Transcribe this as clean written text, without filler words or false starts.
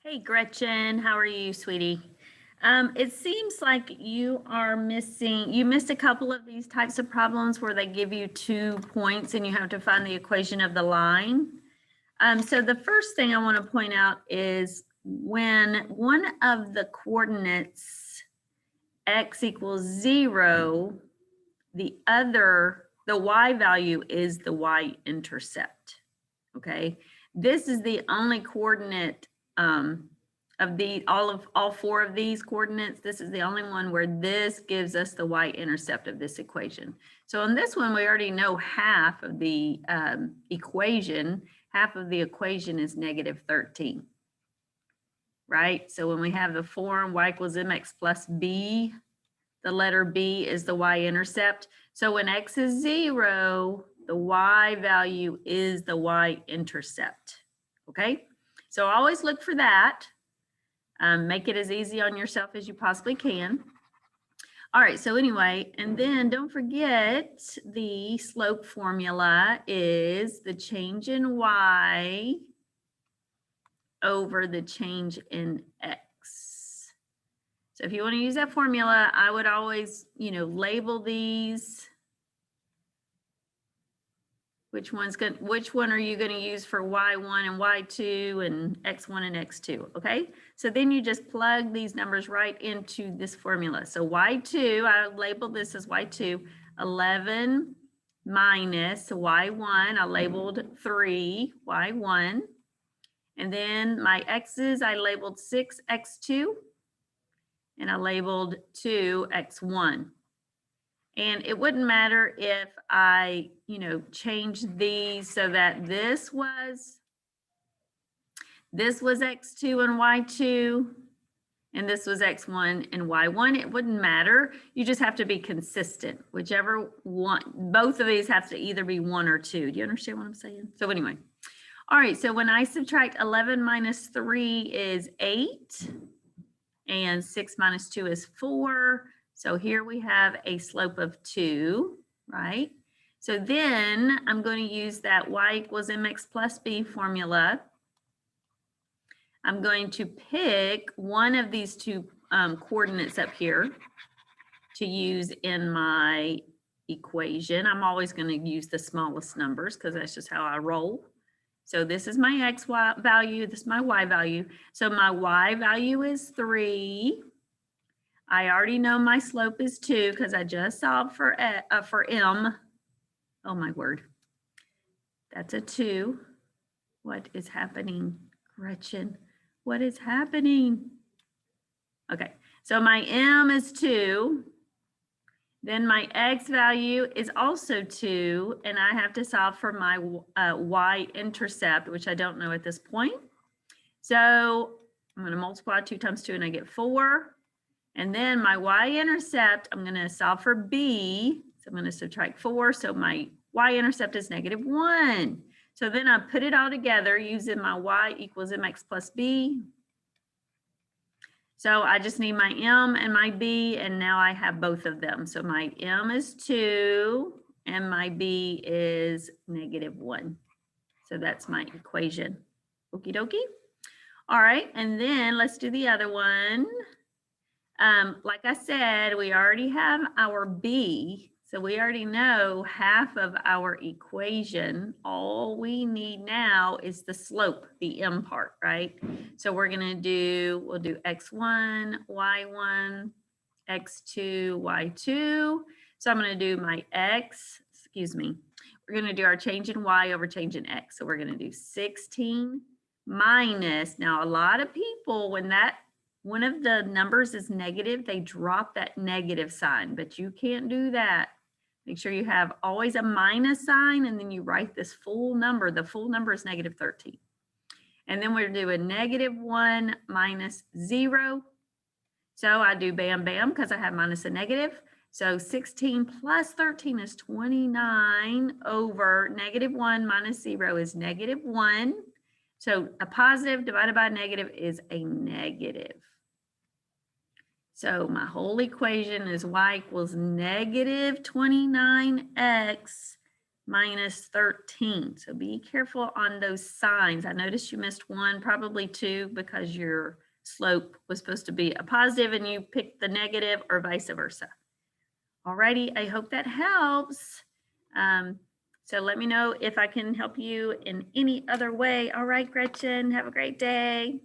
Hey Gretchen, how are you, sweetie? It seems like you missed a couple of these types of problems where they give you 2 points and you have to find the equation of the line. So the first thing I want to point out is when one of the coordinates x equals 0, the y value is the y-intercept, okay? This is the only coordinate of all 4 of these coordinates. This is the only one where this gives us the y-intercept of this equation. So in this one, we already know half of the equation. Half of the equation is -13, right? So when we have the form y equals mx plus b, the letter b is the y-intercept. So when x is 0, the y value is the y-intercept, okay? So always look for that. Make it as easy on yourself as you possibly can. All right, so anyway, and then don't forget the slope formula is the change in y over the change in x. So if you want to use that formula, I would always, label these. Which one are you going to use for y1 and y2 and x1 and x2, okay? So then you just plug these numbers right into this formula. So y2, I labeled this as y2, 11 minus y1, I labeled 3, y1. And then my x's, I labeled 6x2, and I labeled 2x1. And it wouldn't matter if I, changed these so that this was x2 and y2, and this was x1 and y1. It wouldn't matter. You just have to be consistent. Whichever one, both of these have to either be 1 or 2. Do you understand what I'm saying? So anyway, all right. So when I subtract 11 minus 3 is 8, and 6 minus 2 is 4. So here we have a slope of 2, right? So then I'm going to use that y equals mx plus b formula. I'm going to pick one of these 2 coordinates up here to use in my equation. I'm always going to use the smallest numbers because that's just how I roll. So this is my x value, this is my y value. So my y value is 3. I already know my slope is 2 because I just solved for m. Oh my word. That's a 2. What is happening, Gretchen? What is happening? Okay, so my m is 2. Then my x value is also 2, and I have to solve for my y-intercept, which I don't know at this point. So I'm going to multiply 2 times 2, and I get 4. And then my y-intercept, I'm going to solve for b. So I'm going to subtract 4. So my y-intercept is -1. So then I put it all together using my y equals mx plus b. So I just need my m and my b, and now I have both of them. So my m is 2, and my b is -1. So that's my equation. Okie dokie. All right, and then let's do the other one. Like I said, we already have our b, so we already know half of our equation. All we need now is the slope, the m part, right? So we'll do x1, y1, x2, y2. So I'm going to do my we're going to do our change in y over change in x. So we're going to do 16 minus, now a lot of people, when one of the numbers is negative, they drop that negative sign, but you can't do that. Make sure you have always a minus sign, and then you write this full number. The full number is -13. And then we're doing -1 minus 0. So I do bam, bam, because I have minus a negative. So 16 plus 13 is 29 over -1 minus 0 is -1. So a positive divided by a negative is a negative. So my whole equation is y equals -29x minus 13. So be careful on those signs. I noticed you missed one, probably two, because your slope was supposed to be a positive and you picked the negative, or vice versa. Alrighty, I hope that helps. So let me know if I can help you in any other way. All right, Gretchen, have a great day.